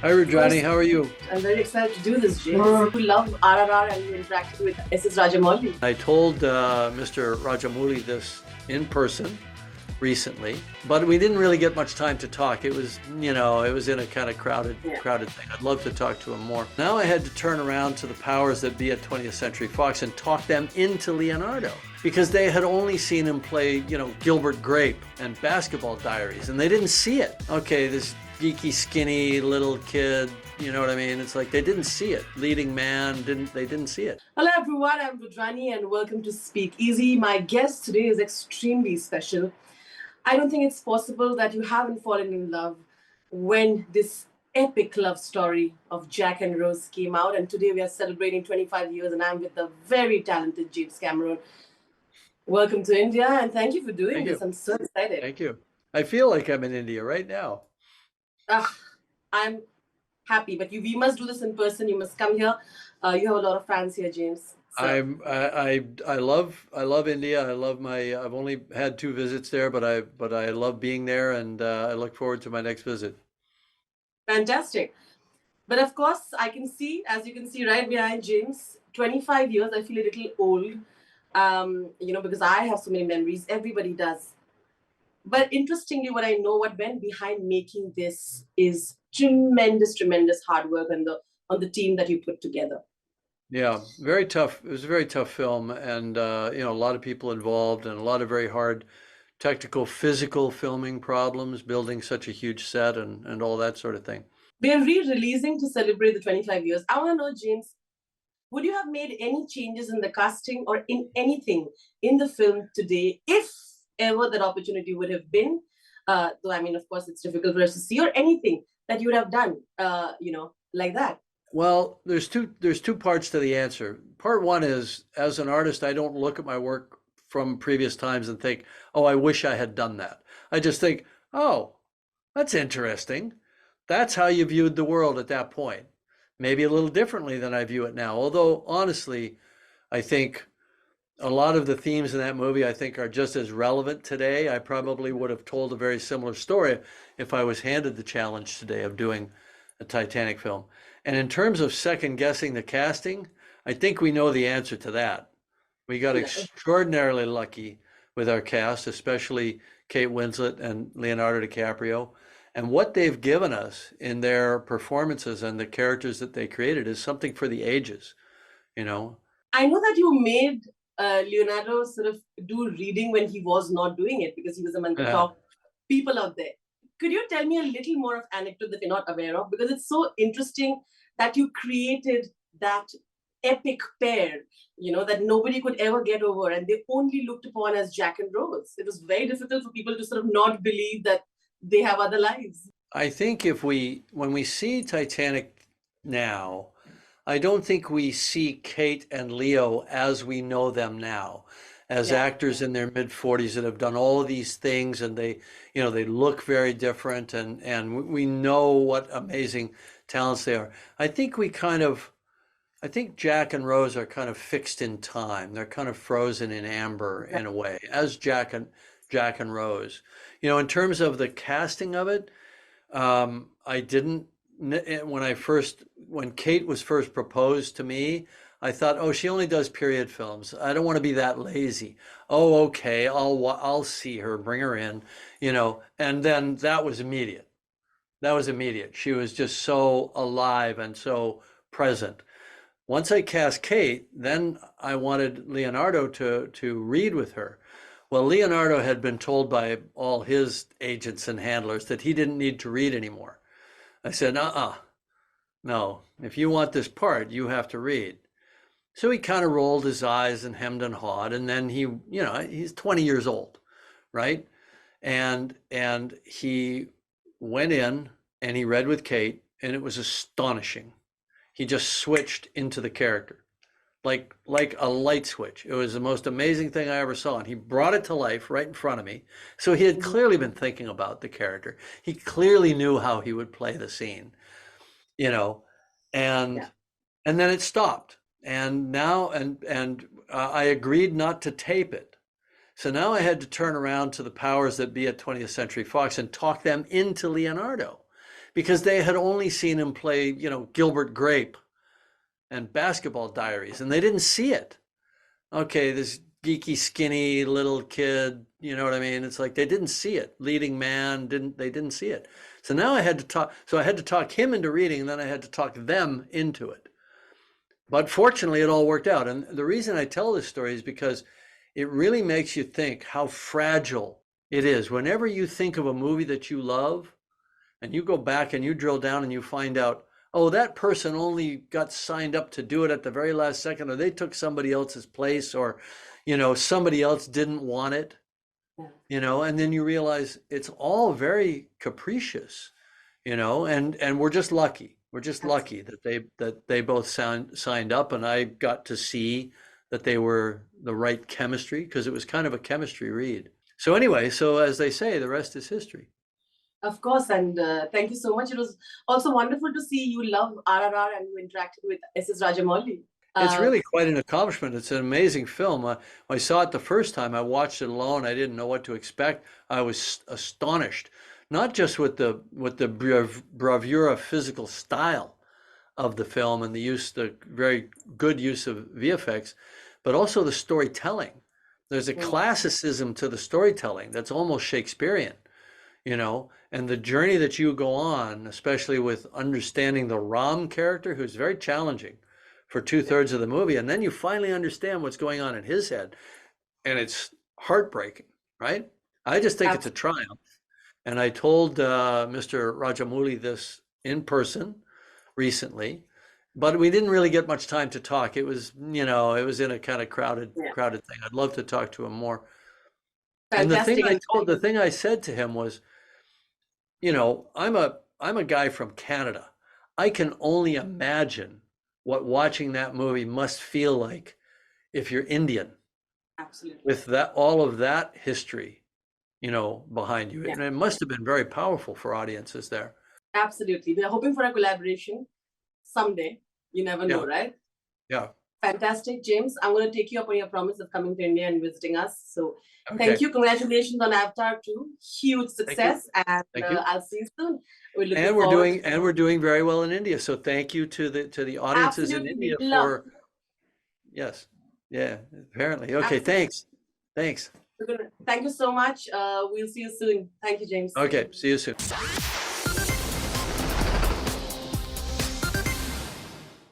Hi Rudrani, First, how are you? I'm very excited to do this, James. We love RRR and we interacted with SS Rajamouli. I told Mr. Rajamouli this in person recently, but we didn't really get much time to talk. It was in a kind of crowded Yeah. crowded thing. I'd love to talk to him more. Now I had to turn around to the powers that be at 20th Century Fox and talk them into Leonardo because they had only seen him play, Gilbert Grape and Basketball Diaries, and they didn't see it. Okay, this geeky, skinny little kid. You know what I mean? It's like they didn't see it. Leading man didn't see it. Hello, everyone. I'm Rudrani and welcome to Speak Easy. My guest today is extremely special. I don't think it's possible that you haven't fallen in love when this epic love story of Jack and Rose came out. And today we are celebrating 25 years, and I'm with the very talented James Cameron. Welcome to India, and thank you for doing Thank this. you. I'm so excited. Thank you. I feel like I'm in India right now. Ah, I'm happy, but we must do this in person. You must come here. You have a lot of fans here, James. So I love India. I've only had two visits there, but I love being there, and I look forward to my next visit. fantastic. But of course, I can see, as you can see right behind James, 25 years. I feel a little old, because I have so many memories. Everybody does. But interestingly, what I know, what went behind making this is tremendous, tremendous hard work on the team that you put together. Yeah, very tough. It was a very tough film, and a lot of people involved, and a lot of very hard technical, physical filming problems, building such a huge set, and all that sort of thing. They're re-releasing to celebrate the 25 years. I want to know, James, would you have made any changes in the casting or in anything in the film today if ever that opportunity would have been? Though, I mean, of course, it's difficult for us to see, or anything that you would have done, like that. Well, there's two parts to the answer. Part one is, as an artist, I don't look at my work from previous times and think, oh, I wish I had done that. I just think, oh, that's interesting. That's how you viewed the world at that point. Maybe a little differently than I view it now. Although, honestly, I think a lot of the themes in that movie, I think, are just as relevant today. I probably would have told a very similar story if I was handed the challenge today of doing a Titanic film. And in terms of second guessing the casting, I think we know the answer to that. We got extraordinarily lucky with our cast, especially Kate Winslet and Leonardo DiCaprio. And what they've given us in their performances and the characters that they created is something for the ages, you know? I know that you made Leonardo sort of do reading when he was not doing it because he was among the Yeah. top people out there. Could you tell me a little more of anecdote that you're not aware of? Because it's so interesting that you created that epic pair, that nobody could ever get over, and they only looked upon as Jack and Rose. It was very difficult for people to sort of not believe that they have other lives. I think when we see Titanic now, I don't think we see Kate and Leo as we know them now, as Yeah. actors in their mid 40s that have done all of these things, and they look very different, and we know what amazing talents they are. I think I think Jack and Rose are kind of fixed in time. They're kind of frozen in amber in a way, as Jack and Rose. In terms of the casting of it, I didn't when Kate was first proposed to me, I thought, oh, she only does period films. I don't want to be that lazy. Oh, okay, I'll see her, bring her in, and then that was immediate. That was immediate. She was just so alive and so present. Once I cast Kate, then I wanted Leonardo to read with her. Well, Leonardo had been told by all his agents and handlers that he didn't need to read anymore. I said, no, if you want this part, you have to read. So he kind of rolled his eyes and hemmed and hawed, and then he's 20 years old, right? And he went in and he read with Kate, and it was astonishing. He just switched into the character like a light switch. It was the most amazing thing I ever saw, and he brought it to life right in front of me. So he had Mhm. clearly been thinking about the character. He clearly knew how he would play the scene, you know, and Yeah. and then it stopped. And now I agreed not to tape it. So now I had to turn around to the powers that be at 20th Century Fox and talk them into Leonardo because they had only seen him play, Gilbert Grape and Basketball Diaries, and they didn't see it. Okay, this geeky, skinny little kid, you know what I mean? It's like they didn't see it. Leading man, they didn't see it. So now I had to talk him into reading, and then I had to talk them into it. But fortunately, it all worked out. And the reason I tell this story is because it really makes you think how fragile it is. Whenever you think of a movie that you love, and you go back and you drill down and you find out, oh, that person only got signed up to do it at the very last second, or they took somebody else's place, or, somebody else didn't want it, and then you realize it's all very capricious, and we're just lucky. We're just lucky that they both signed up, and I got to see that they were the right chemistry, because it was kind of a chemistry read. So anyway, so as they say, the rest is history. Of course, and thank you so much. It was also wonderful to see you love RRR and you interacted with SS Rajamouli. It's really quite an accomplishment. It's an amazing film. I saw it the first time. I watched it alone. I didn't know what to expect. I was astonished, not just with the bravura physical style of the film and the very good use of VFX, but also the storytelling. There's a classicism to the storytelling that's almost Shakespearean, and the journey that you go on, especially with understanding the Ram character, who's very challenging for 2/3 of the movie, and then you finally understand what's going on in his head, and it's heartbreaking, right? I just think it's a triumph. And I told Mr. Rajamouli this in person recently, but we didn't really get much time to talk. It was, it was in a kind of crowded thing. I'd love to talk to him more. Fantastic. And the thing I said to him was, I'm a guy from Canada. I can only imagine what watching that movie must feel like if you're Indian. Absolutely. With all of that history, behind you. And it must have been very powerful for audiences there. Absolutely. We're hoping for a collaboration someday. You never know, right? Yeah. Fantastic, James. I'm going to take you up on your promise of coming to India and visiting us. So thank you. Congratulations on Avatar 2. Huge success. And I'll see you soon. We're doing very well in India. So thank you to the audiences in India for. Yes. Yeah, apparently. Okay, thanks. Thank you so much. We'll see you soon. Thank you, James. Okay, see you soon.